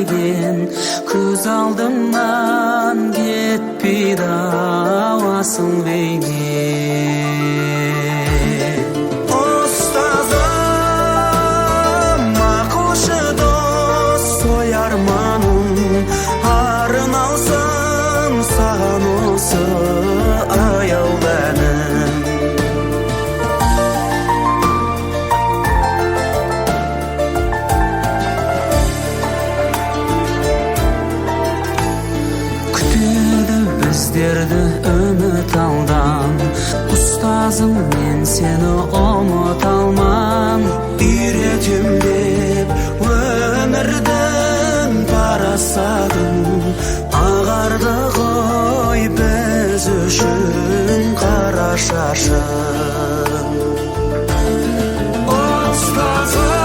берген, көз алдымнан кетпейді ауасың бейнең. Ұстазым, ақылшы дос, той арманым, арналсын саған осы аяулы әнім. Күтеді біздерді үміт алдан, ұстазым, мен сені ұмыта алман. Үйретем деп өмірдің парасатын, ағарды ғой біз үшін қара шашын. Ұстазым,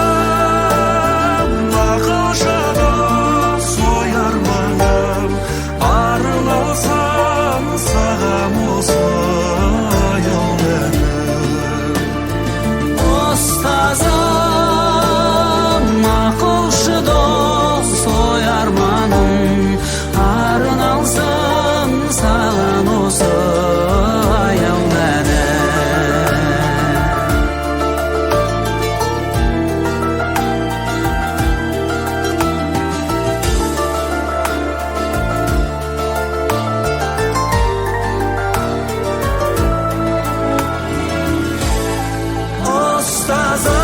ақылшы дос, ой арманым, арналсам саған осы аяулы әнім. Ұстазым, ақылшы дос, ой арманым, арналсам саған осы аяулы әнім. Ұстазым,